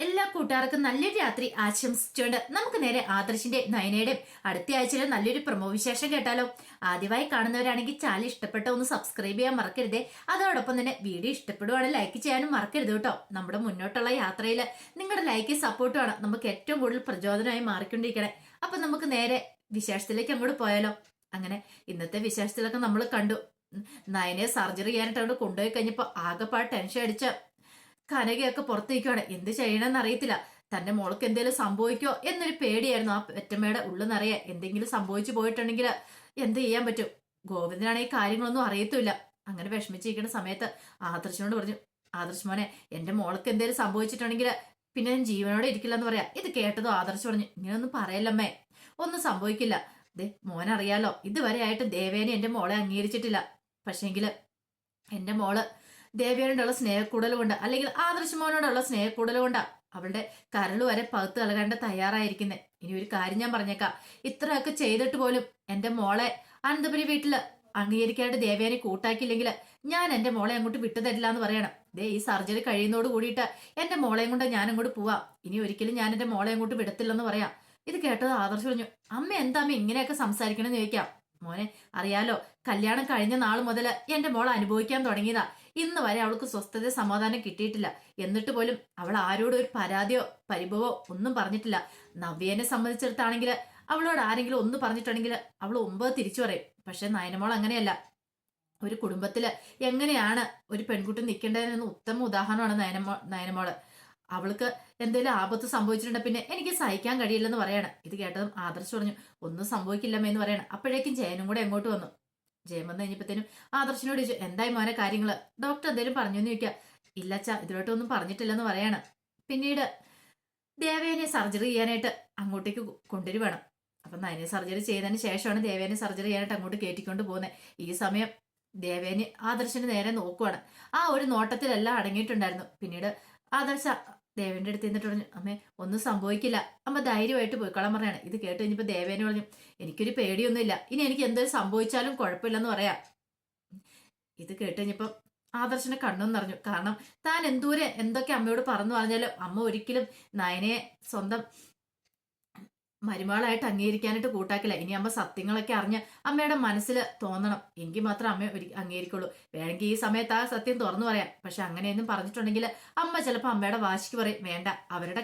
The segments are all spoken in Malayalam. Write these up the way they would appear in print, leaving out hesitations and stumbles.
എല്ലാ കൂട്ടുകാർക്കും നല്ലൊരു രാത്രി ആശംസിച്ചുകൊണ്ട് നമുക്ക് നേരെ ആദർശിന്റെ നയനയുടെയും അടുത്ത ആഴ്ചയിലെ നല്ലൊരു പ്രൊമോ വിശേഷം കേട്ടാലോ. ആദ്യമായി കാണുന്നവരാണെങ്കിൽ ചാനൽ ഇഷ്ടപ്പെട്ട ഒന്ന് സബ്സ്ക്രൈബ് ചെയ്യാൻ മറക്കരുതേ. അതോടൊപ്പം തന്നെ വീഡിയോ ഇഷ്ടപ്പെടുവാണെങ്കിൽ ലൈക്ക് ചെയ്യാനും മറക്കരുത് കേട്ടോ. നമ്മുടെ മുന്നോട്ടുള്ള യാത്രയിൽ നിങ്ങളുടെ ലൈക്ക് സപ്പോർട്ടുമാണ് നമുക്ക് ഏറ്റവും കൂടുതൽ പ്രചോദനമായി മാറിക്കൊണ്ടിരിക്കണേ. അപ്പൊ നമുക്ക് നേരെ വിശേഷത്തിലേക്ക് അങ്ങോട്ട് പോയാലോ. അങ്ങനെ ഇന്നത്തെ വിശേഷത്തിലൊക്കെ നമ്മൾ കണ്ടു, നയനെ സർജറി ചെയ്യാനായിട്ട് അവിടെ കൊണ്ടുപോയി കഴിഞ്ഞപ്പോ ആകെപ്പാട് ടെൻഷൻ അടിച്ച കനകയൊക്കെ പുറത്ത് നിൽക്കുവാണ്. എന്ത് ചെയ്യണമെന്ന് അറിയത്തില്ല. തന്റെ മോൾക്ക് എന്തെങ്കിലും സംഭവിക്കോ എന്നൊരു പേടിയായിരുന്നു ആ പെറ്റമ്മയുടെ ഉള്ളെന്നറിയാം. എന്തെങ്കിലും സംഭവിച്ചു പോയിട്ടുണ്ടെങ്കിൽ എന്ത് ചെയ്യാൻ പറ്റും. ഗോവിന്ദനാണെങ്കിൽ കാര്യങ്ങളൊന്നും അറിയത്തില്ല. അങ്ങനെ വിഷമിച്ചിരിക്കുന്ന സമയത്ത് ആദർശനോട് പറഞ്ഞു, ആദർശ് മോനെ, എന്റെ മോൾക്ക് എന്തെങ്കിലും സംഭവിച്ചിട്ടുണ്ടെങ്കിൽ പിന്നെ ഞാൻ ജീവനോടെ ഇരിക്കില്ല എന്ന് പറയാ. ഇത് കേട്ടതോ ആദർശ് പറഞ്ഞു, ഇങ്ങനെയൊന്നും പറയല്ലമ്മേ, ഒന്നും സംഭവിക്കില്ല. മോനറിയാലോ, ഇതുവരെ ആയിട്ട് ദേവേനെ എന്റെ മോളെ അംഗീകരിച്ചിട്ടില്ല. പക്ഷേങ്കില് എന്റെ മോള് ദേവിയോടുള്ള സ്നേഹക്കൂടൽ കൊണ്ട്, അല്ലെങ്കിൽ ആദർശ് മോനോടുള്ള സ്നേഹക്കൂടൽ കൊണ്ടാ അവളുടെ കരള് വരെ പകുത്ത് നൽകാണ്ട് തയ്യാറായിരിക്കുന്നത്. ഇനി ഒരു കാര്യം ഞാൻ പറഞ്ഞേക്കാം, ഇത്രയൊക്കെ ചെയ്തിട്ട് പോലും എന്റെ മോളെ അനന്തപുരി വീട്ടില് അംഗീകരിക്കാണ്ട് ദേവേനെ കൂട്ടാക്കിയില്ലെങ്കിൽ ഞാൻ എന്റെ മോളെ അങ്ങോട്ട് വിട്ടു തരില്ല എന്ന് പറയണം. ഈ സർജറി കഴിയുന്നതോട് കൂടിയിട്ട് എന്റെ മോളെയും കൊണ്ട് ഞാൻ അങ്ങോട്ട് പോവാം. ഇനി ഒരിക്കലും ഞാൻ എന്റെ മോളെ അങ്ങോട്ട് വിടത്തില്ലെന്ന് പറയാം. ഇത് കേട്ടത് ആദർശ് പറഞ്ഞു, അമ്മ എന്താ അമ്മ ഇങ്ങനെയൊക്കെ സംസാരിക്കണമെന്ന് ചോദിക്കാം. മോനെ, അറിയാലോ, കല്യാണം കഴിഞ്ഞ നാൾ മുതൽ എന്റെ മോൾ അനുഭവിക്കാൻ തുടങ്ങിയതാ. ഇന്ന് വരെ അവൾക്ക് സ്വസ്ഥത സമാധാനം കിട്ടിയിട്ടില്ല. എന്നിട്ട് പോലും അവൾ ആരോടും ഒരു പരാതിയോ പരിഭവോ ഒന്നും പറഞ്ഞിട്ടില്ല. നവ്യേനെ സംബന്ധിച്ചിടത്താണെങ്കിൽ അവളോട് ആരെങ്കിലും ഒന്ന് പറഞ്ഞിട്ടുണ്ടെങ്കിൽ അവൾ 9 തിരിച്ചു പറയും. പക്ഷെ നയനമോൾ അങ്ങനെയല്ല. ഒരു കുടുംബത്തില് എങ്ങനെയാണ് ഒരു പെൺകുട്ടി നിൽക്കേണ്ടതെന്ന് ഉത്തമ ഉദാഹരണമാണ് നയനമോള്. അവൾക്ക് എന്തെങ്കിലും ആപത്ത് സംഭവിച്ചിട്ടുണ്ട് പിന്നെ എനിക്ക് സഹിക്കാൻ കഴിയില്ലെന്ന് പറയാണ്. ഇത് കേട്ടതും ആദർശ് പറഞ്ഞു, ഒന്നും സംഭവിക്കില്ലമ്മേന്ന് പറയണം. അപ്പോഴേക്കും ജയനും കൂടെ എങ്ങോട്ട് വന്നു. ജയം വന്നു കഴിഞ്ഞപ്പോഴത്തേനും ആദർശിനോട് ചോദിച്ചു, എന്തായി മോനെ കാര്യങ്ങള്, ഡോക്ടർ എന്തെങ്കിലും പറഞ്ഞു എന്ന് ചോദിക്കാം. ഇല്ലച്ചാ, ഇതിലോട്ടൊന്നും പറഞ്ഞിട്ടില്ലെന്ന് പറയാണ്. പിന്നീട് ദേവേനെ സർജറി ചെയ്യാനായിട്ട് അങ്ങോട്ടേക്ക് കൊണ്ടുവരുവാണ്. അപ്പൊ നയനെ സർജറി ചെയ്തതിന് ശേഷമാണ് ദേവേനെ സർജറി ചെയ്യാനായിട്ട് അങ്ങോട്ട് കയറ്റിക്കൊണ്ട് പോകുന്നത്. ഈ സമയം ദേവേന് ആദർശന് നേരെ നോക്കുവാണ്. ആ ഒരു നോട്ടത്തിലെല്ലാം അടങ്ങിയിട്ടുണ്ടായിരുന്നു. പിന്നീട് ആദർശ ദേവേന്റെ അടുത്ത് നിന്നിട്ട് പറഞ്ഞു, അമ്മേ, ഒന്നും സംഭവിക്കില്ല, അമ്മ ധൈര്യമായിട്ട് പോയിക്കോളാൻ പറയാണ്. ഇത് കേട്ട് കഴിഞ്ഞപ്പോ ദേവേനെ പറഞ്ഞു, എനിക്കൊരു പേടിയൊന്നുമില്ല, ഇനി എനിക്ക് എന്തെങ്കിലും സംഭവിച്ചാലും കുഴപ്പമില്ലെന്ന് പറയാം. ഇത് കേട്ട് കഴിഞ്ഞപ്പം ആദർശനെ കണ്ണും നിറഞ്ഞു. കാരണം താൻ എന്തൊക്കെ അമ്മയോട് പറഞ്ഞു പറഞ്ഞാലും അമ്മ ഒരിക്കലും നയനയെ സ്വന്തം മരുമകളായിട്ട് അംഗീകരിക്കാനായിട്ട് കൂട്ടാക്കില്ല. ഇനി അമ്മ സത്യങ്ങളൊക്കെ അറിഞ്ഞ് അമ്മയുടെ മനസ്സിൽ തോന്നണം, എങ്കിൽ മാത്രം അമ്മ അംഗീകരിക്കുള്ളൂ. വേണമെങ്കിൽ ഈ സമയത്ത് ആ സത്യം തുറന്നു പറയാം. പക്ഷെ അങ്ങനെയൊന്നും പറഞ്ഞിട്ടുണ്ടെങ്കിൽ അമ്മ ചിലപ്പോൾ അമ്മയുടെ വാശിക്ക് പറയും, വേണ്ട, അവരുടെ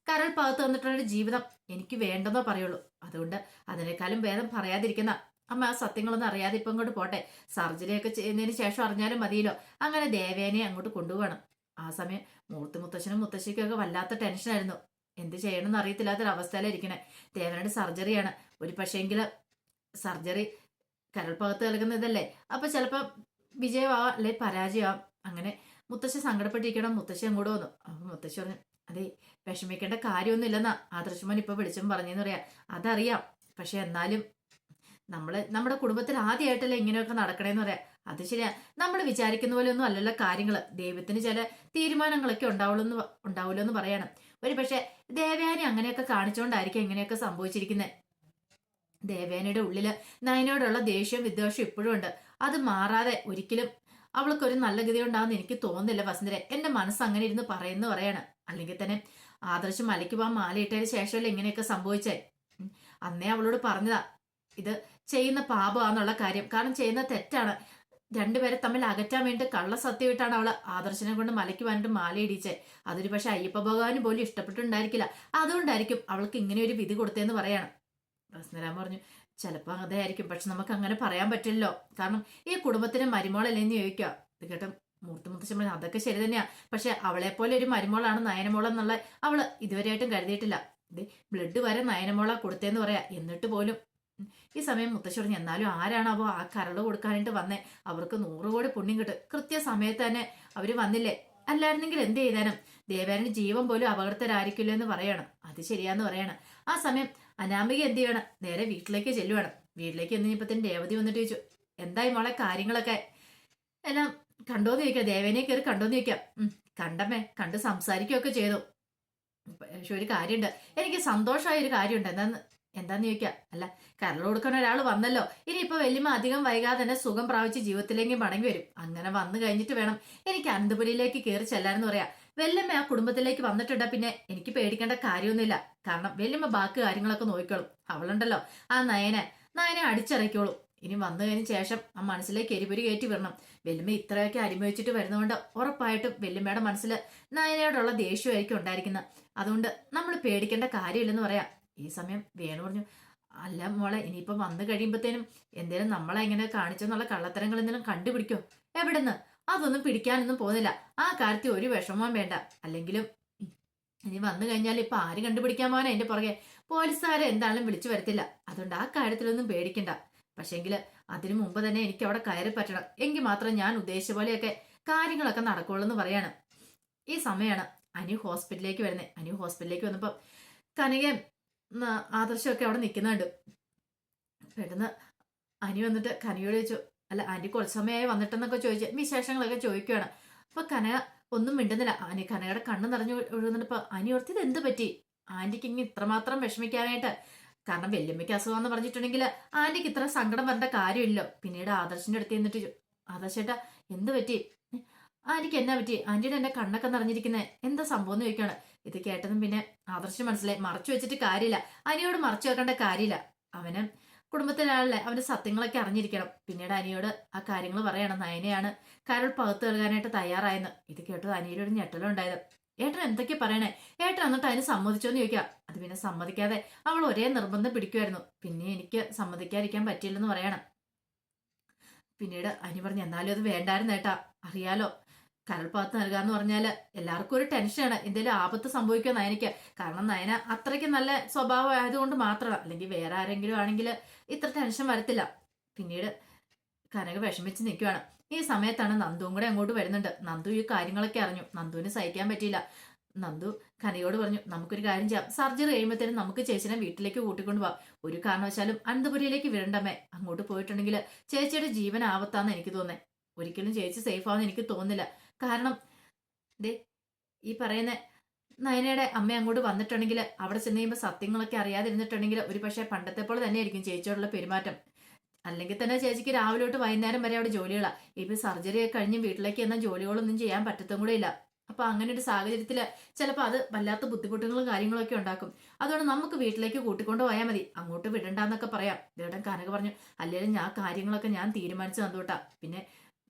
കരൾ പാകത്ത് വന്നിട്ടുള്ള ജീവിതം എനിക്ക് വേണ്ടെന്നോ പറയുള്ളൂ. അതുകൊണ്ട് അതിനേക്കാളും ഭേദം പറയാതിരിക്കുന്ന അമ്മ ആ സത്യങ്ങളൊന്നും അറിയാതെ ഇപ്പം ഇങ്ങോട്ട് പോട്ടെ, സർജറിയൊക്കെ ചെയ്യുന്നതിന് ശേഷം അറിഞ്ഞാലും മതിയല്ലോ. അങ്ങനെ ദേവേനെ അങ്ങോട്ട് കൊണ്ടുപോകണം. ആ സമയം മുത്തശ്ശനും മുത്തശ്ശിക്കൊക്കെ വല്ലാത്ത ടെൻഷനായിരുന്നു. എന്ത് ചെയ്യണമെന്ന് അറിയത്തില്ലാത്തൊരവസ്ഥയിലിരിക്കണേ. ദേവനയുടെ സർജറിയാണ്. ഒരു പക്ഷേങ്കില് സർജറി കരൾപ്പകത്ത് നൽകുന്നതല്ലേ, അപ്പൊ ചിലപ്പോ വിജയമാവാം അല്ലെ പരാജയമാവാം. അങ്ങനെ മുത്തശ്ശി സങ്കടപ്പെട്ടിരിക്കണം. മുത്തശ്ശി അങ്ങോട്ട് വന്നു. അപ്പൊ മുത്തശ്ശി പറഞ്ഞു, അതെ, വിഷമിക്കേണ്ട കാര്യമൊന്നും ഇല്ലെന്നാ ആദർശമൻ ഇപ്പൊ വിളിച്ചും പറഞ്ഞെന്ന് പറയാം. അതറിയാം, പക്ഷെ എന്നാലും നമ്മുടെ കുടുംബത്തിൽ ആദ്യമായിട്ടല്ലേ ഇങ്ങനെയൊക്കെ നടക്കണേന്ന് പറയാം. അത് ശരിയാ, നമ്മൾ വിചാരിക്കുന്ന പോലെ ഒന്നും അല്ലല്ലോ കാര്യങ്ങള്. ദൈവത്തിന് ചില തീരുമാനങ്ങളൊക്കെ ഉണ്ടാവുമല്ലോ എന്ന് പറയണം. ഒരു പക്ഷെ ദേവയാനി അങ്ങനെയൊക്കെ കാണിച്ചുകൊണ്ടായിരിക്കും ഇങ്ങനെയൊക്കെ സംഭവിച്ചിരിക്കുന്നത്. ദേവയാനിയുടെ ഉള്ളില് നയനോടുള്ള ദേഷ്യവും വിദ്വേഷവും ഇപ്പോഴും ഉണ്ട്. അത് മാറാതെ ഒരിക്കലും അവൾക്കൊരു നല്ല ഗതി ഉണ്ടാവുമെന്ന് എനിക്ക് തോന്നുന്നില്ല വസുന്ധര. എന്റെ മനസ്സ് അങ്ങനെ ഇരുന്ന് പറയാണ്. അല്ലെങ്കിൽ തന്നെ ആദർശം മലയ്ക്ക് പോകാൻ മാലയിട്ടതിന് ശേഷമല്ലേ ഇങ്ങനെയൊക്കെ സംഭവിച്ചേ. അന്നേ അവളോട് പറഞ്ഞതാ ഇത് ചെയ്യുന്ന പാപമാന്നുള്ള കാര്യം. കാരണം ചെയ്യുന്ന തെറ്റാണ്. രണ്ടുപേരെ തമ്മിൽ അകറ്റാൻ വേണ്ടി കള്ള സത്യമായിട്ടാണ് അവള് ആദർശനെ കൊണ്ട് മലയ്ക്ക് വന്നിട്ട് മാലയിടിച്ചേ. അതൊരു പക്ഷെ അയ്യപ്പ ഭഗവാന് പോലും ഇഷ്ടപ്പെട്ടിട്ടുണ്ടായിരിക്കില്ല. അതുകൊണ്ടായിരിക്കും അവൾക്ക് ഇങ്ങനെ ഒരു വിധി കൊടുത്തതെന്ന് പറയാണ്. വസുന്ധരാമ പറഞ്ഞു, ചിലപ്പോ അതായിരിക്കും, പക്ഷെ നമുക്ക് അങ്ങനെ പറയാൻ പറ്റില്ലല്ലോ. കാരണം ഈ കുടുംബത്തിന് മരുമോളല്ലേന്ന് ചോദിക്കുക. ഇത് കേട്ടോ മുത്തശ്ശൻ പറഞ്ഞു, അതൊക്കെ ശരി തന്നെയാ, പക്ഷെ അവളെ പോലെ ഒരു മരുമോളാണ് നയനമോളെന്നുള്ള അവള് ഇതുവരെയായിട്ടും കരുതിയിട്ടില്ല. ഇത് ബ്ലഡ് വരെ നയനമോള കൊടുത്തേന്ന് പറയാ. എന്നിട്ട് പോലും ഈ സമയം മുത്തശ്ശി പറഞ്ഞു, എന്നാലും ആരാണാവോ ആ കരള് കൊടുക്കാനായിട്ട് വന്നേ, അവർക്ക് 100 കോടി പുണ്യം കിട്ടും. കൃത്യസമയത്ത് തന്നെ അവര് വന്നില്ലേ. അല്ലായിരുന്നെങ്കിൽ എന്ത് ചെയ്താനും ദേവേരന്റെ ജീവൻ പോലും അപകടത്തിലായിരിക്കില്ല എന്ന് പറയാണ്. അത് ശരിയാന്ന് പറയാണ്. ആ സമയം അനാമിക എന്ത് ചെയ്യണം, നേരെ വീട്ടിലേക്ക് ചെല്ലുവാണ്. വീട്ടിലേക്ക് എന്നപ്പത്തിന് രേവതി വന്നിട്ട് ചോദിച്ചു, എന്തായി മോളെ കാര്യങ്ങളൊക്കെ എല്ലാം കണ്ടോന്ന് ചോദിക്കാം. ദേവേനെ കയറി കണ്ടോന്ന് ചോദിക്കാം. കണ്ടമ്മേ, കണ്ട് സംസാരിക്കുകയൊക്കെ ചെയ്തു. പക്ഷെ ഒരു കാര്യമുണ്ട്, എനിക്ക് സന്തോഷമായ ഒരു കാര്യമുണ്ട്. എന്താന്ന് ചോദിക്കാം. അല്ല, കരൾ കൊടുക്കുന്ന ഒരാൾ വന്നല്ലോ, ഇനിയിപ്പോ വല്യമ്മ അധികം വൈകാതെ തന്നെ സുഖം പ്രാപിച്ച് ജീവിതത്തിലേക്ക് മടങ്ങി വരും. അങ്ങനെ വന്നു കഴിഞ്ഞിട്ട് വേണം എനിക്ക് അനന്തപുരിയിലേക്ക് കയറി ചെല്ലാനെന്ന് പറയാം. വെല്ലമ്മ ആ കുടുംബത്തിലേക്ക് വന്നിട്ടുണ്ടെ പിന്നെ എനിക്ക് പേടിക്കേണ്ട കാര്യമൊന്നുമില്ല. കാരണം വെല്ലമ്മ ബാക്കി കാര്യങ്ങളൊക്കെ നോക്കിക്കോളും. അവളുണ്ടല്ലോ ആ നയനെ അടിച്ചിറക്കിയോളും. ഇനി വന്നു കഴിഞ്ഞ ശേഷം ആ മനസ്സിലേക്ക് എരിപൊരി കയറ്റി വരണം. വെല്ലുമ്മ ഇത്രയൊക്കെ അനുഭവിച്ചിട്ട് വരുന്നതുകൊണ്ട് ഉറപ്പായിട്ടും വെല്ലുമ്മയുടെ മനസ്സിൽ നയനയോടുള്ള ദേഷ്യമായിരിക്കും ഉണ്ടായിരിക്കുന്നത്. അതുകൊണ്ട് നമ്മൾ പേടിക്കേണ്ട കാര്യമില്ലെന്ന് പറയാം. ഈ സമയം വേണു പറഞ്ഞു, അല്ല മോളെ, ഇനിയിപ്പം വന്നു കഴിയുമ്പോഴത്തേനും എന്തേലും നമ്മളെ ഇങ്ങനെ കാണിച്ചെന്നുള്ള കള്ളത്തരങ്ങൾ എന്തെങ്കിലും കണ്ടുപിടിക്കോ? എവിടെന്ന്? അതൊന്നും പിടിക്കാനൊന്നും പോകുന്നില്ല. ആ കാര്യത്തിൽ ഒരു വിഷമവും വേണ്ട. അല്ലെങ്കിലും ഇനി വന്നു കഴിഞ്ഞാൽ ഇപ്പൊ ആര് കണ്ടുപിടിക്കാൻ പോകാനാ എന്റെ പുറകെ? പോലീസുകാരെ എന്താണെങ്കിലും വിളിച്ചു വരത്തില്ല. അതുകൊണ്ട് ആ കാര്യത്തിലൊന്നും പേടിക്കണ്ട. പക്ഷെങ്കിൽ അതിനു മുമ്പ് തന്നെ എനിക്ക് അവിടെ കയറി പറ്റണം. എങ്കിൽ മാത്രം ഞാൻ ഉദ്ദേശിച്ച പോലെയൊക്കെ കാര്യങ്ങളൊക്കെ നടക്കുള്ളൂ എന്ന് പറയാണ്. ഈ സമയമാണ് അനു ഹോസ്പിറ്റലിലേക്ക് വരുന്നത്. അനു ഹോസ്പിറ്റലിലേക്ക് വന്നപ്പോ കനകയും ആദർശമൊക്കെ അവിടെ നിൽക്കുന്നുണ്ട്. പെട്ടെന്ന് അനു വന്നിട്ട് കനകയോട് ചോദിച്ചു, അല്ല ആന്റി കുറച്ച് സമയമായി വന്നിട്ടെന്നൊക്കെ ചോദിച്ച് വിശേഷങ്ങളൊക്കെ ചോദിക്കുകയാണ്. അപ്പൊ കനക ഒന്നും മിണ്ടുന്നില്ല. കനകയുടെ കണ്ണ് നിറഞ്ഞു ഒഴുകുന്നപ്പോ അനു ഓർത്തിത് എന്ത് പറ്റി ആന്റിക്ക് ഇങ്ങനെ ഇത്രമാത്രം വിഷമിക്കാനായിട്ട്? കാരണം വല്യമ്മയ്ക്ക് അസുഖം എന്ന് പറഞ്ഞിട്ടുണ്ടെങ്കിൽ ആന്റിക്ക് ഇത്ര സങ്കടം വരേണ്ട കാര്യമില്ലല്ലോ. പിന്നീട് ആദർശിന്റെ അടുത്ത് എന്നിട്ട് ആദർശേട്ടാ എന്ത് പറ്റി? ആന്റിക്ക് എന്നാ പറ്റി? ആന്റിയുടെ എന്റെ കണ്ണൊക്കെ നിറഞ്ഞിരിക്കുന്നത് എന്താ സംഭവം എന്ന് ചോദിക്കാണ്. ഇത് കേട്ടതും പിന്നെ ആദർശം മനസ്സിലായി, മറച്ചു വെച്ചിട്ട് കാര്യമില്ല, അനിയോട് മറച്ചു വെക്കേണ്ട കാര്യമില്ല. അവന് കുടുംബത്തിലാളല്ലേ, അവന്റെ സത്യങ്ങളൊക്കെ അറിഞ്ഞിരിക്കണം. പിന്നീട് അനിയോട് ആ കാര്യങ്ങൾ പറയണം. നയനെയാണ് കരൾ പകുത്ത് നൽകാനായിട്ട് തയ്യാറായെന്ന്. ഇത് കേട്ടത് അനിയുടെ ഒരു ഞെട്ടലുണ്ടായത്. ഏട്ടൻ എന്തൊക്കെ പറയണേ? ഏട്ടൻ എന്നിട്ട് അതിന് സമ്മതിച്ചോന്ന് ചോദിക്കാം. അത് പിന്നെ സമ്മതിക്കാതെ അവൾ ഒരേ നിർബന്ധം പിടിക്കുമായിരുന്നു. പിന്നെ എനിക്ക് സമ്മതിക്കാതിരിക്കാൻ പറ്റില്ലെന്ന് പറയണം. പിന്നീട് അനി പറഞ്ഞു, എന്നാലും അത് വേണ്ടായിരുന്നു ഏട്ടാ. അറിയാലോ, കരൾപ്പാത്ത് നൽകാന്ന് പറഞ്ഞാല് എല്ലാവർക്കും ഒരു ടെൻഷനാണ്, എന്തെങ്കിലും ആപത്ത് സംഭവിക്കുമോ നയനയ്ക്ക്. കാരണം നയന അത്രയ്ക്ക് നല്ല സ്വഭാവം ആയതുകൊണ്ട് മാത്രമാണ്. അല്ലെങ്കിൽ വേറെ ആരെങ്കിലും ആണെങ്കിൽ ഇത്ര ടെൻഷൻ വരത്തില്ല. പിന്നീട് കനക വിഷമിച്ച് നിൽക്കുവാണ്. ഈ സമയത്താണ് നന്ദുവും കൂടെ അങ്ങോട്ട് വരുന്നുണ്ട്. നന്ദു ഈ കാര്യങ്ങളൊക്കെ അറിഞ്ഞു. നന്ദുവിന് സഹിക്കാൻ പറ്റിയില്ല. നന്ദു കനയോട് പറഞ്ഞു, നമുക്കൊരു കാര്യം ചെയ്യാം, സർജറി കഴിയുമ്പോഴത്തേനും നമുക്ക് ചേച്ചിനെ വീട്ടിലേക്ക് കൂട്ടിക്കൊണ്ടു പോവാം. ഒരു കാരണവശാലും അനന്തപുരിയിലേക്ക് വിടണ്ടമ്മേ. അങ്ങോട്ട് പോയിട്ടുണ്ടെങ്കിൽ ചേച്ചിയുടെ ജീവൻ ആപത്താന്ന് എനിക്ക് തോന്നേ. ഒരിക്കലും ചേച്ചി സേഫ് ആണെന്ന് എനിക്ക് തോന്നുന്നില്ല. കാരണം ദേ ഈ പറയുന്ന നയനയുടെ അമ്മ അങ്ങോട്ട് വന്നിട്ടുണ്ടെങ്കിൽ അവിടെ ചെന്ന് കഴിയുമ്പോൾ സത്യങ്ങളൊക്കെ അറിയാതിരുന്നിട്ടുണ്ടെങ്കിൽ ഒരു പക്ഷേ പണ്ടത്തെ പോലെ തന്നെയായിരിക്കും ചേച്ചിയോടുള്ള പെരുമാറ്റം. അല്ലെങ്കിൽ തന്നെ ചേച്ചിക്ക് രാവിലെ തൊട്ട് വൈകുന്നേരം വരെ അവിടെ ജോലികളാണ്. ഇപ്പൊ സർജറി കഴിഞ്ഞ് വീട്ടിലേക്ക് എന്നാൽ ജോലികളൊന്നും ചെയ്യാൻ പറ്റത്തും കൂടെ ഇല്ല. അപ്പൊ അങ്ങനെ ഒരു സാഹചര്യത്തിൽ ചിലപ്പോൾ അത് വല്ലാത്ത ബുദ്ധിമുട്ടുകളും കാര്യങ്ങളൊക്കെ ഉണ്ടാക്കും. അതുകൊണ്ട് നമുക്ക് വീട്ടിലേക്ക് കൂട്ടിക്കൊണ്ട് പോയാൽ മതി, അങ്ങോട്ട് വിടണ്ടെന്നൊക്കെ പറയാം. ഇതേടം കനക പറഞ്ഞു, അല്ലെങ്കിൽ ഞാൻ കാര്യങ്ങളൊക്കെ ഞാൻ തീരുമാനിച്ചു തന്നൂട്ടാ. പിന്നെ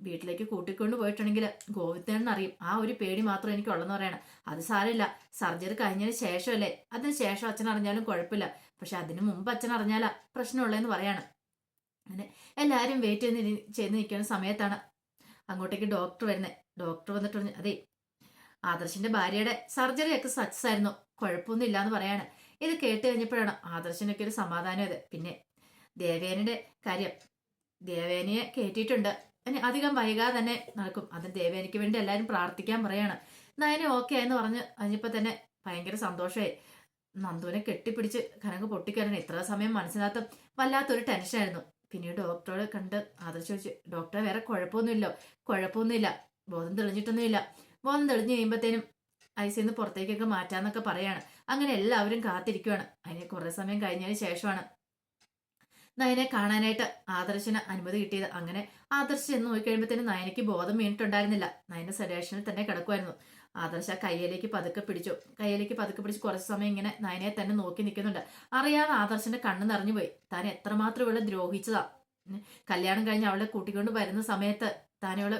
വീട്ടിലേക്ക് കൂട്ടിക്കൊണ്ട് പോയിട്ടുണ്ടെങ്കിൽ ഗോവിന്ദൻ അറിയും, ആ ഒരു പേടി മാത്രം എനിക്ക് ഉള്ളെന്ന് പറയണം. അത് സാരമില്ല, സർജറി കഴിഞ്ഞതിന് ശേഷമല്ലേ, അതിന് ശേഷം അച്ഛൻ അറിഞ്ഞാലും കുഴപ്പമില്ല. പക്ഷെ അതിനു മുമ്പ് അച്ഛൻ അറിഞ്ഞാലാ പ്രശ്നമുള്ളതെന്ന് പറയാണ്. അങ്ങനെ എല്ലാവരും വെയിറ്റ് ചെയ്ത് നിൽക്കുന്ന സമയത്താണ് അങ്ങോട്ടേക്ക് ഡോക്ടർ വരുന്നത്. ഡോക്ടർ വന്നിട്ട് പറഞ്ഞു, അതെ ആദർശിന്റെ ഭാര്യയുടെ സർജറി ഒക്കെ സക്സസ് ആയിരുന്നു, കുഴപ്പമൊന്നും ഇല്ലാന്ന് പറയാണ്. ഇത് കേട്ട് കഴിഞ്ഞപ്പോഴാണ് ആദർശിനൊക്കെ ഒരു സമാധാനം. അത് പിന്നെ ദേവേനയുടെ കാര്യം, ദേവേനയെ കയറ്റിയിട്ടുണ്ട്, അധികം വൈകാതെ തന്നെ നടക്കും. അതിന് ദേവേനയ്ക്ക് വേണ്ടി എല്ലാവരും പ്രാർത്ഥിക്കാൻ പറയാണ്. നയനെ ഓക്കെ എന്ന് പറഞ്ഞ് കഴിഞ്ഞപ്പോൾ തന്നെ ഭയങ്കര സന്തോഷമായി. നന്ദുവിനെ കെട്ടിപ്പിടിച്ച് കനക പൊട്ടിക്കരണം. ഇത്ര സമയം മനസ്സിനകത്ത് വല്ലാത്തൊരു ടെൻഷനായിരുന്നു. പിന്നീട് ഡോക്ടറോട് കണ്ട് ആദർശ് ചോദിച്ചു, ഡോക്ടറെ വേറെ കുഴപ്പമൊന്നുമില്ലോ? കുഴപ്പമൊന്നുമില്ല, ബോധം തെളിഞ്ഞിട്ടൊന്നുമില്ല. ബോധം തെളിഞ്ഞു കഴിയുമ്പോഴത്തേനും ഐസിന്ന് പുറത്തേക്കൊക്കെ മാറ്റാന്നൊക്കെ പറയാണ്. അങ്ങനെ എല്ലാവരും കാത്തിരിക്കുവാണ്. അതിന് കുറെ സമയം കഴിഞ്ഞതിന് ശേഷമാണ് നയനെ കാണാനായിട്ട് ആദർശിന് അനുമതി കിട്ടിയത്. അങ്ങനെ ആദർശ് എന്ന് നോക്കിക്കഴിയുമ്പോഴത്തേനും നയനയ്ക്ക് ബോധം വീണിട്ടുണ്ടായിരുന്നില്ല. നയന സെഡേഷനിൽ തന്നെ കിടക്കുമായിരുന്നു. ആദർശ കയ്യിലേക്ക് പതുക്കെ പിടിച്ച് കുറച്ച് സമയം ഇങ്ങനെ നയനയെ തന്നെ നോക്കി നിൽക്കുന്നുണ്ട്. അറിയാതെ ആദർശന്റെ കണ്ണ് നിറഞ്ഞു പോയി. താൻ എത്രമാത്രം ഇവളെ ദ്രോഹിച്ചതാ. കല്യാണം കഴിഞ്ഞ് അവളെ കൂട്ടിക്കൊണ്ട് വരുന്ന സമയത്ത് താൻ അവളെ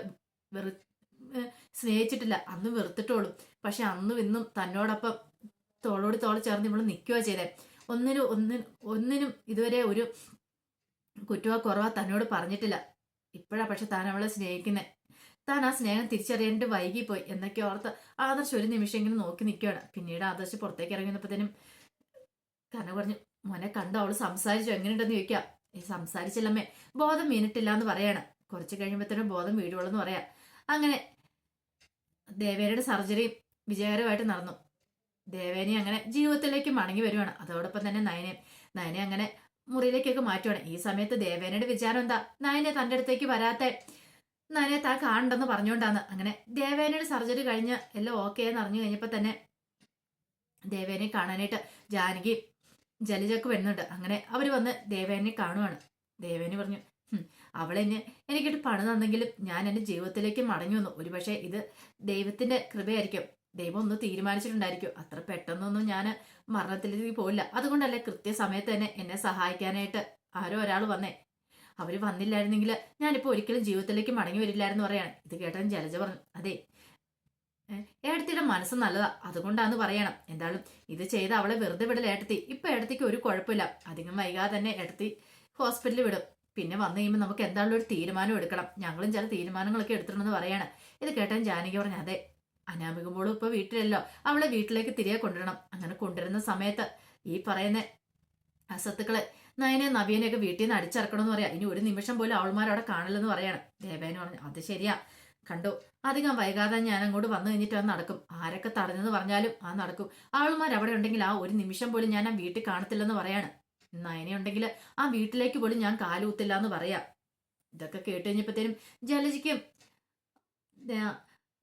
സ്നേഹിച്ചിട്ടില്ല, അന്ന് വെറുത്തിട്ടോളും. പക്ഷെ അന്നും ഇന്നും തന്നോടൊപ്പം തോളോട് തോൾ ചേർന്ന് ഇവള് നിൽക്കുക ചെയ്തേ. ഒന്നിനും ഇതുവരെ ഒരു കുറ്റവാ കുറവാ തന്നോട് പറഞ്ഞിട്ടില്ല. ഇപ്പോഴാ പക്ഷെ താൻ അവളെ സ്നേഹിക്കുന്നത്. താൻ ആ സ്നേഹം തിരിച്ചറിയാനായിട്ട് വൈകിപ്പോയി എന്നൊക്കെ ഓർത്ത് ആദർശ് ഒരു നിമിഷം ഇങ്ങനെ നോക്കി നിൽക്കുകയാണ്. പിന്നീട് ആദർശ് പുറത്തേക്ക് ഇറങ്ങിയപ്പോഴത്തേനും കന പറഞ്ഞു, മോനെ കണ്ടോ, അവള് സംസാരിച്ചു, എങ്ങനെയുണ്ടെന്ന് ചോദിക്കാം. ഈ സംസാരിച്ചില്ലമ്മേ, ബോധം വീണിട്ടില്ല എന്ന് പറയാണ്. കുറച്ച് കഴിയുമ്പോഴത്തേനും ബോധം വീഴുള്ളൂ പറയാം. അങ്ങനെ ദേവേനയുടെ സർജറി വിജയകരമായിട്ട് നടന്നു. ദേവേനെ അങ്ങനെ ജീവിതത്തിലേക്ക് മടങ്ങി വരുവാണ്. അതോടൊപ്പം തന്നെ നയനെ അങ്ങനെ മുറിയിലേക്കൊക്കെ മാറ്റുവാണ്. ഈ സമയത്ത് ദേവേനയുടെ വിചാരം എന്താ, നയനെ തൻ്റെ അടുത്തേക്ക് വരാത്ത നയനെ താൻ കാണണ്ടെന്ന് പറഞ്ഞുകൊണ്ടാണ്. അങ്ങനെ ദേവേനയുടെ സർജറി കഴിഞ്ഞ് എല്ലാം ഓക്കെ എന്ന് അറിഞ്ഞു കഴിഞ്ഞപ്പോൾ തന്നെ ദേവേനെ കാണാനായിട്ട് ജാനകി ജലജക്ക് വരുന്നുണ്ട്. അങ്ങനെ അവർ വന്ന് ദേവേനെ കാണുവാണ്. ദേവേനെ പറഞ്ഞു, അവളെന്നെ എനിക്കിട്ട് പണി തന്നെങ്കിലും ഞാൻ എൻ്റെ ജീവിതത്തിലേക്ക് മടങ്ങി വന്നു. ഒരുപക്ഷെ ഇത് ദൈവത്തിന്റെ കൃപയായിരിക്കും. ദൈവം ഒന്ന് തീരുമാനിച്ചിട്ടുണ്ടായിരിക്കും. അത്ര പെട്ടെന്നൊന്നും ഞാൻ മരണത്തിലേക്ക് പോയില്ല. അതുകൊണ്ടല്ലേ കൃത്യസമയത്ത് തന്നെ എന്നെ സഹായിക്കാനായിട്ട് ആരോ ഒരാൾ വന്നേ. അവര് വന്നില്ലായിരുന്നെങ്കിൽ ഞാനിപ്പോ ഒരിക്കലും ജീവിതത്തിലേക്ക് മടങ്ങി വരില്ലായിരുന്നു പറയാണ്. ഇത് കേട്ടൻ ജലജ പറഞ്ഞു, അതെ ഏടത്തിയുടെ മനസ്സ് നല്ലതാ, അതുകൊണ്ടാന്ന് പറയണം. എന്തായാലും ഇത് ചെയ്ത് അവളെ വെറുതെ വിടൽ ഏട്ടത്തി. ഇപ്പൊ ഏടത്തിക്ക് ഒരു കുഴപ്പമില്ല. അധികം വൈകാതെ തന്നെ ഏടത്തി ഹോസ്പിറ്റലിൽ വിടും. പിന്നെ വന്നു കഴിയുമ്പോൾ നമുക്ക് എന്തായാലും ഒരു തീരുമാനം എടുക്കണം. ഞങ്ങളും ചില തീരുമാനങ്ങളൊക്കെ എടുത്തിട്ടുണ്ടെന്ന് പറയാണ്. ഇത് കേട്ടാൻ ജാനകി പറഞ്ഞു, അതെ അനാമികുമ്പോഴും ഇപ്പൊ വീട്ടിലല്ലോ, അവളെ വീട്ടിലേക്ക് തിരികെ കൊണ്ടുവരണം. അങ്ങനെ കൊണ്ടുവരുന്ന സമയത്ത് ഈ പറയുന്ന അസത്തുക്കളെ നയനെ നവീനെയൊക്കെ വീട്ടിൽ നിന്ന് അടിച്ചിറക്കണമെന്ന് പറയാം. ഇനി ഒരു നിമിഷം പോലും അവൾമാരവിടെ കാണില്ലെന്ന് പറയാണ്. ദേവേന് പറഞ്ഞു, അത് ശരിയാ, കണ്ടു. അധികം വൈകാതെ ഞാൻ അങ്ങോട്ട് വന്നു കഴിഞ്ഞിട്ട് അത് നടക്കും. ആരൊക്കെ തടഞ്ഞെന്ന് പറഞ്ഞാലും ആ നടക്കും. അവൾമാർ അവിടെ ഉണ്ടെങ്കിൽ ആ ഒരു നിമിഷം പോലും ഞാൻ ആ വീട്ടിൽ കാണത്തില്ലെന്ന് പറയാണ്. നയനെ ഉണ്ടെങ്കിൽ ആ വീട്ടിലേക്ക് പോലും ഞാൻ കാലുകുത്തില്ല എന്ന് പറയാം. ഇതൊക്കെ കേട്ട് കഴിഞ്ഞപ്പോഴത്തേനും ജലജിക്കും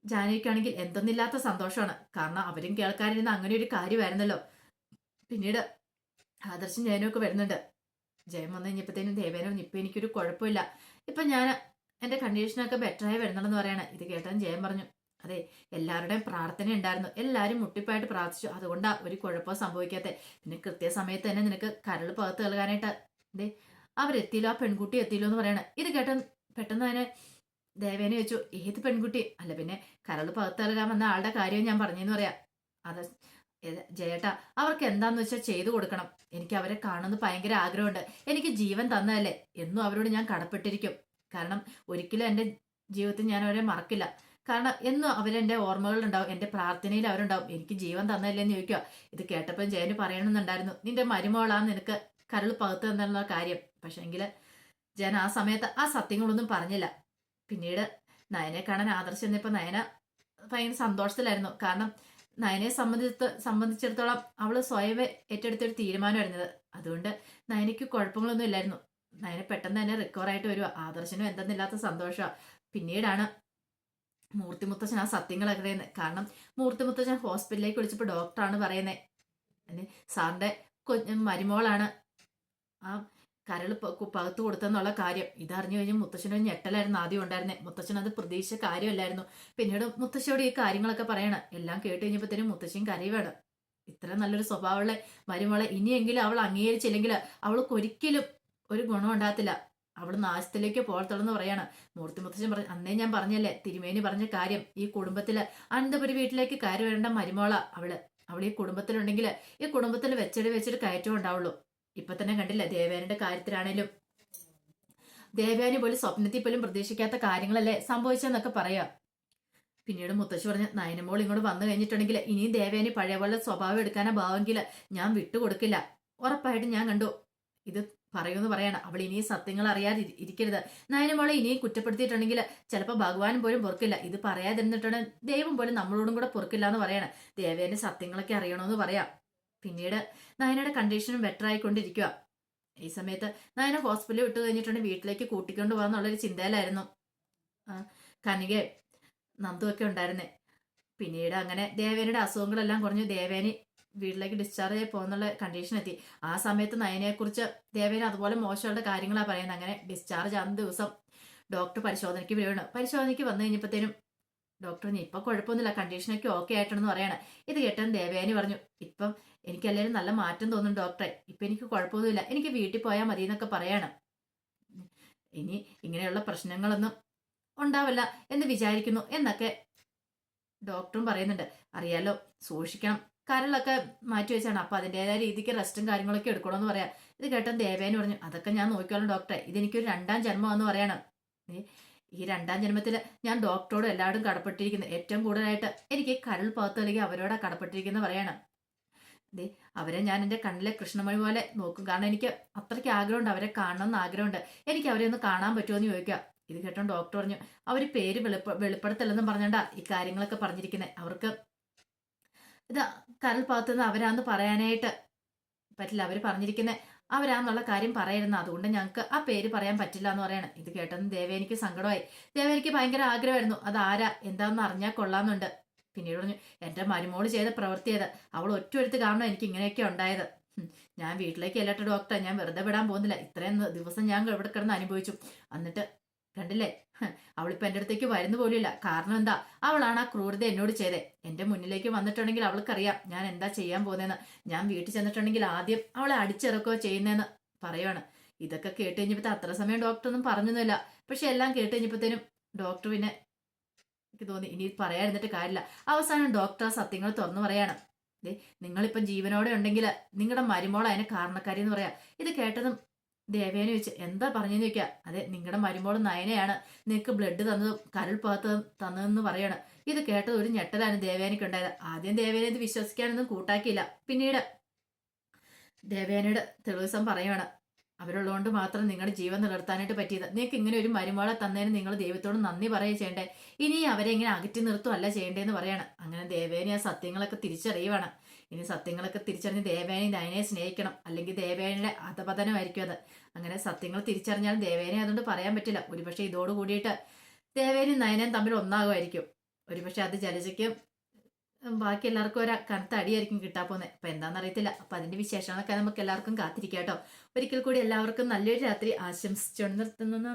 ജാനകിക്കാണെങ്കിൽ എന്തെന്നില്ലാത്ത സന്തോഷമാണ്. കാരണം അവരും കേൾക്കാനിരുന്ന അങ്ങനെ ഒരു കാര്യമായിരുന്നല്ലോ. പിന്നീട് ആദർശം ജയനും ഒക്കെ വരുന്നുണ്ട്. ജയം വന്നു കഴിഞ്ഞപ്പോഴത്തേനും ദേവേനോ ഇപ്പൊ എനിക്കൊരു കുഴപ്പമില്ല, ഇപ്പൊ ഞാൻ എന്റെ കണ്ടീഷനൊക്കെ ബെറ്ററായി വരുന്നുണ്ടെന്ന് പറയണേ. ഇത് കേട്ടാൻ ജയം പറഞ്ഞു, അതെ എല്ലാവരുടെയും പ്രാർത്ഥന ഉണ്ടായിരുന്നു, എല്ലാവരും മുട്ടിപ്പായിട്ട് പ്രാർത്ഥിച്ചു, അതുകൊണ്ടാ ഒരു കുഴപ്പവും സംഭവിക്കാത്ത. പിന്നെ കൃത്യസമയത്ത് തന്നെ നിനക്ക് കരൾ പകത്ത് നൽകാനായിട്ട് ദേ അവരെത്തിയില്ലോ, ആ പെൺകുട്ടി എത്തിയില്ലോ എന്ന് പറയണേ. ഇത് കേട്ടൻ പെട്ടെന്ന് തന്നെ ദേവേനെ ചോദിച്ചു, ഏത് പെൺകുട്ടി? അല്ല പിന്നെ കരൾ പകത്ത് നൽകാൻ വന്ന ആളുടെ കാര്യം ഞാൻ പറഞ്ഞെന്ന് പറയാം. അത് ജയേട്ടാ അവർക്ക് എന്താന്ന് വെച്ചാൽ ചെയ്തു കൊടുക്കണം. എനിക്ക് അവരെ കാണുന്നത് ഭയങ്കര ആഗ്രഹമുണ്ട്. എനിക്ക് ജീവൻ തന്നതല്ലേ, എന്നും അവരോട് ഞാൻ കടപ്പെട്ടിരിക്കും. കാരണം ഒരിക്കലും എൻ്റെ ജീവിതത്തിൽ ഞാൻ അവരെ മറക്കില്ല. കാരണം എന്നും അവരെൻ്റെ ഓർമ്മകളുണ്ടാവും, എൻ്റെ പ്രാർത്ഥനയിൽ അവരുണ്ടാവും. എനിക്ക് ജീവൻ തന്നതല്ലേ എന്ന് ചോദിക്കുക. ഇത് കേട്ടപ്പോൾ ജയന് പറയണമെന്നുണ്ടായിരുന്നു, നിന്റെ മരുമോളാന്ന് നിനക്ക് കരൾ പകുത്ത് എന്നുള്ള കാര്യം. പക്ഷെങ്കിൽ ജയൻ ആ സമയത്ത് ആ സത്യങ്ങളൊന്നും പറഞ്ഞില്ല. പിന്നീട് നയനെ കാണാൻ ആദർശം എന്നപ്പോൾ നയന ഭയങ്കര സന്തോഷത്തിലായിരുന്നു. കാരണം നയനെ സംബന്ധിച്ചിടത്തോളം അവള് സ്വയം ഏറ്റെടുത്തൊരു തീരുമാനമായിരുന്നത്. അതുകൊണ്ട് നയനയ്ക്ക് കുഴപ്പങ്ങളൊന്നും ഇല്ലായിരുന്നു. നയനെ പെട്ടെന്ന് തന്നെ റിക്കവർ ആയിട്ട് വരുക. ആദർശനും എന്തെന്നില്ലാത്ത സന്തോഷമാണ്. പിന്നീടാണ് മൂർത്തിമുത്തച്ഛൻ ആ സത്യങ്ങളൊക്കെ അറിയുന്നത്. കാരണം മൂർത്തിമുത്തച്ഛൻ ഹോസ്പിറ്റലിലേക്ക് വിളിച്ചപ്പോൾ ഡോക്ടറാണ് പറയുന്നത്, സാറിന്റെ മരുമോളാണ് ആ കരൾ പകത്ത് കൊടുത്തെന്നുള്ള കാര്യം. ഇതറിഞ്ഞു കഴിഞ്ഞാൽ മുത്തശ്ശനൊരു ഞെട്ടലായിരുന്നു ആദ്യം ഉണ്ടായിരുന്നത്. മുത്തശ്ശൻ അത് പ്രതീക്ഷിച്ച കാര്യമല്ലായിരുന്നു. പിന്നീട് മുത്തശ്ശിയോട് ഈ കാര്യങ്ങളൊക്കെ പറയണം. എല്ലാം കേട്ട് കഴിഞ്ഞപ്പോഴത്തേനും മുത്തശ്ശിയും കരയുവാണ്. ഇത്ര നല്ലൊരു സ്വഭാവമുള്ള മരുമോളെ ഇനിയെങ്കിലും അവൾ അംഗീകരിച്ചില്ലെങ്കിൽ അവൾക്ക് ഒരിക്കലും ഒരു ഗുണം ഉണ്ടാകത്തില്ല, അവൾ നാശത്തിലേക്ക് പോകത്തുള്ളൂ എന്ന് പറയാണ്. മൂർത്തി മുത്തശ്ശൻ പറഞ്ഞു, അന്നേ ഞാൻ പറഞ്ഞല്ലേ തിരുമേനി പറഞ്ഞ കാര്യം, ഈ കുടുംബത്തില് അനന്തപുരി വീട്ടിലേക്ക് കയറി വരേണ്ട മരുമോള അവൾ ഈ കുടുംബത്തിലുണ്ടെങ്കിൽ ഈ കുടുംബത്തിൽ വെച്ചിട്ട് കയറ്റം ഉണ്ടാവുള്ളൂ. ഇപ്പൊ തന്നെ കണ്ടില്ല ദേവേനയുടെ കാര്യത്തിലാണേലും ദേവയാനി പോലും സ്വപ്നത്തിൽ പോലും പ്രതീക്ഷിക്കാത്ത കാര്യങ്ങളല്ലേ സംഭവിച്ചെന്നൊക്കെ പറയാം. പിന്നീട് മുത്തശ്ശി പറഞ്ഞ്, നയനമോൾ ഇങ്ങോട്ട് വന്നു കഴിഞ്ഞിട്ടുണ്ടെങ്കിൽ ഇനിയും ദേവയാനി പഴയ പോലെ സ്വഭാവം എടുക്കാനാ ഭാവമെങ്കിൽ ഞാൻ വിട്ടുകൊടുക്കില്ല. ഉറപ്പായിട്ടും ഞാൻ കണ്ടു ഇത് പറയുമെന്ന് പറയാണ്. അവൾ ഇനിയും സത്യങ്ങൾ അറിയാതെ ഇരിക്കരുത്. നയനമോളെ ഇനിയും കുറ്റപ്പെടുത്തിയിട്ടുണ്ടെങ്കിൽ ചിലപ്പോൾ ഭഗവാനും പോലും പൊറുക്കില്ല. ഇത് പറയാതിരുന്നിട്ടുണ്ടെങ്കിൽ ദൈവം പോലും നമ്മളോടും കൂടെ പൊറുക്കില്ല എന്ന് പറയാണ്. ദേവേന്റെ സത്യങ്ങളൊക്കെ അറിയണമെന്ന് പറയാം. പിന്നീട് നയനയുടെ കണ്ടീഷനും ബെറ്റർ ആയിക്കൊണ്ടിരിക്കുക. ഈ സമയത്ത് നയന ഹോസ്പിറ്റലിൽ വിട്ടു കഴിഞ്ഞിട്ടുണ്ടെങ്കിൽ വീട്ടിലേക്ക് കൂട്ടിക്കൊണ്ട് പോകാന്നുള്ളൊരു ചിന്തയിലായിരുന്നു കനിക നന്ദുവൊക്കെ ഉണ്ടായിരുന്നേ. പിന്നീട് അങ്ങനെ ദേവേനയുടെ അസുഖങ്ങളെല്ലാം കുറഞ്ഞു. ദേവേനി വീട്ടിലേക്ക് ഡിസ്ചാർജ് ആയി പോകുന്നുള്ള കണ്ടീഷൻ എത്തി. ആ സമയത്ത് നയനെക്കുറിച്ച് ദേവേന അതുപോലെ മോശമുള്ള കാര്യങ്ങളാണ് പറയുന്നത്. അങ്ങനെ ഡിസ്ചാർജ് ആകുന്ന ദിവസം ഡോക്ടർ പരിശോധനയ്ക്ക് വീഴണം. പരിശോധനയ്ക്ക് വന്നു കഴിഞ്ഞപ്പോഴത്തേനും ഡോക്ടറിന് ഇപ്പൊ കുഴപ്പമൊന്നുമില്ല, കണ്ടീഷനൊക്കെ ഓക്കെ ആയിട്ടാണെന്ന് പറയണം. ഇത് കേട്ടെന്ന് ദേവയാനി പറഞ്ഞു, ഇപ്പം എനിക്ക് എല്ലാവരും നല്ല മാറ്റം തോന്നുന്നു ഡോക്ടറെ, ഇപ്പൊ എനിക്ക് കുഴപ്പമൊന്നുമില്ല, എനിക്ക് വീട്ടിൽ പോയാൽ മതി എന്നൊക്കെ പറയാണ്. ഇനി ഇങ്ങനെയുള്ള പ്രശ്നങ്ങളൊന്നും ഉണ്ടാവില്ല എന്ന് വിചാരിക്കുന്നു എന്നൊക്കെ ഡോക്ടറും പറയുന്നുണ്ട്. അറിയാലോ സൂക്ഷിക്കണം, കരളൊക്കെ മാറ്റി വെച്ചാണ്, അപ്പൊ അതിൻ്റെതായ രീതിക്ക് റെസ്റ്റും കാര്യങ്ങളൊക്കെ എടുക്കണമെന്ന് പറയാം. ഇത് കേട്ടെന്ന് ദേവേനി പറഞ്ഞു, അതൊക്കെ ഞാൻ നോക്കിയോളാം ഡോക്ടറെ, ഇതെനിക്കൊരു 2ാം ജന്മമാണെന്ന് പറയണം. ഈ 2ാം ജന്മത്തിൽ ഞാൻ ഡോക്ടറോട് എല്ലാവരും കടപ്പെട്ടിരിക്കുന്നത്, ഏറ്റവും കൂടുതലായിട്ട് എനിക്ക് കരൾ പകത്ത് അല്ലെങ്കിൽ അവരോടാ കടപ്പെട്ടിരിക്കുന്നത് പറയണം. അവരെ ഞാൻ എൻ്റെ കണ്ണിലെ കൃഷ്ണമണി പോലെ നോക്കും. കാരണം എനിക്ക് അത്രയ്ക്ക് ആഗ്രഹമുണ്ട്, അവരെ കാണണമെന്ന് ആഗ്രഹമുണ്ട്. എനിക്ക് അവരെ ഒന്ന് കാണാൻ പറ്റുമോ എന്ന് ചോദിക്കുക. ഇത് കേട്ടോ ഡോക്ടർ പറഞ്ഞു, അവർ പേര് വെളിപ്പെടുത്തല്ലെന്നും പറഞ്ഞാണ്ടാ ഈ കാര്യങ്ങളൊക്കെ പറഞ്ഞിരിക്കുന്നത്. അവർക്ക് ഇത് കരൾ പകത്തുനിന്ന് അവരാന്ന് പറയാനായിട്ട് പറ്റില്ല. അവർ പറഞ്ഞിരിക്കുന്നത് അവരാന്നുള്ള കാര്യം പറയായിരുന്നു, അതുകൊണ്ട് ഞങ്ങൾക്ക് ആ പേര് പറയാൻ പറ്റില്ല എന്ന് പറയണം. ഇത് കേട്ടെന്ന് ദേവേനിക്ക് സങ്കടമായി. ദേവേനിക്ക് ഭയങ്കര ആഗ്രഹമായിരുന്നു അത് ആരാ എന്താണെന്ന് അറിഞ്ഞാൽ കൊള്ളാമെന്നുണ്ട്. പിന്നീട് പറഞ്ഞു, എൻ്റെ മരുമോള് ചെയ്ത പ്രവൃത്തി ചെയ്ത് അവൾ ഒറ്റ കാരണം എനിക്ക് ഇങ്ങനെയൊക്കെ ഉണ്ടായത്. ഞാൻ വീട്ടിലേക്ക് അല്ലട്ടെ ഡോക്ടർ, ഞാൻ വെറുതെ വിടാൻ പോകുന്നില്ല. ഇത്രയും ദിവസം ഞാൻ ഇവിടെ കിടന്ന് അനുഭവിച്ചു. എന്നിട്ട് കണ്ടില്ലേ, അവളിപ്പോ എൻ്റെ അടുത്തേക്ക് വരുന്ന പോലുമില്ല. കാരണം എന്താ, അവളാണ് ആ ക്രൂരത എന്നോട് ചെയ്തേ. എൻ്റെ മുന്നിലേക്ക് വന്നിട്ടുണ്ടെങ്കിൽ അവൾക്കറിയാം ഞാൻ എന്താ ചെയ്യാൻ പോകുന്നതെന്ന്. ഞാൻ വീട്ടിൽ ചെന്നിട്ടുണ്ടെങ്കിൽ ആദ്യം അവളെ അടിച്ചിറക്കുകയോ ചെയ്യുന്നതെന്ന് പറയുവാണ്. ഇതൊക്കെ കേട്ട് കഴിഞ്ഞപ്പോ അത്ര സമയം ഡോക്ടർ ഒന്നും പറഞ്ഞൊന്നുമില്ല. പക്ഷെ എല്ലാം കേട്ട് കഴിഞ്ഞപ്പോഴത്തേനും ഡോക്ടർ പിന്നെ എനിക്ക് തോന്നി ഇനി പറയാതിരുന്നിട്ട് കാര്യമില്ല. അവസാനം ഡോക്ടർ ആ സത്യങ്ങൾ തുറന്നു പറയാണ്. ദേ, നിങ്ങളിപ്പം ജീവനോടെ ഉണ്ടെങ്കിൽ നിങ്ങളുടെ മരുമോൾ അതിന് കാരണക്കാരി എന്ന് പറയാം. ഇത് കേട്ടതും ദേവേനെ ചോദിച്ച് എന്താ പറഞ്ഞെന്ന് ചോദിക്കുക. അതെ, നിങ്ങളുടെ മരുമോൾ നയനയാണ് നിനക്ക് ബ്ലഡ് തന്നതും കരൾ പാത്ത് തന്നതെന്ന് പറയാണ്. ഇത് കേട്ടത് ഒരു ഞെട്ടലാണ് ദേവേനയ്ക്ക് ഉണ്ടായത്. ആദ്യം ദേവേനെ ഇത് വിശ്വസിക്കാനൊന്നും കൂട്ടാക്കിയില്ല. പിന്നീട് ദേവേനയുടെ തെളിവസം പറയുവാണ്, അവരുള്ളതുകൊണ്ട് മാത്രം നിങ്ങളുടെ ജീവൻ നിലനിർത്താനായിട്ട് പറ്റിയത്. നിങ്ങൾക്ക് ഇങ്ങനെ ഒരു മരുമോളെ തന്നതിന് നിങ്ങൾ ദൈവത്തോട് നന്ദി പറയുക ചെയ്യണ്ടേ, ഇനി അവരെ ഇങ്ങനെ അകറ്റി നിർത്തുകയല്ല ചെയ്യേണ്ടതെന്ന് പറയാണ്. അങ്ങനെ ദേവേനെ ആ സത്യങ്ങളൊക്കെ തിരിച്ചറിയുവാണ്. ഇനി സത്യങ്ങളൊക്കെ തിരിച്ചറിഞ്ഞ് ദേവേനെ നയനെ സ്നേഹിക്കണം, അല്ലെങ്കിൽ ദേവേനയുടെ അധപതനമായിരിക്കും അത്. അങ്ങനെ സത്യങ്ങൾ തിരിച്ചറിഞ്ഞാൽ ദേവേനെ അതുകൊണ്ട് പറയാൻ പറ്റില്ല. ഒരുപക്ഷെ ഇതോട് കൂടിയിട്ട് ദേവേനും നയനയും തമ്മിൽ ഒന്നാകുമായിരിക്കും. ഒരുപക്ഷെ അത് ജലജയ്ക്കും ബാക്കി എല്ലാവർക്കും ഒരു കനത്ത അടിയായിരിക്കും കിട്ടാൻ പോകുന്നത്. അപ്പൊ എന്താണെന്ന് അറിയത്തില്ല. അപ്പൊ അതിന്റെ വിശേഷങ്ങളൊക്കെ നമുക്ക് എല്ലാവർക്കും കാത്തിരിക്കാം കേട്ടോ. ഒരിക്കൽ കൂടി എല്ലാവർക്കും നല്ലൊരു രാത്രി ആശംസിച്ചുകൊണ്ട് നിർത്തുന്നു.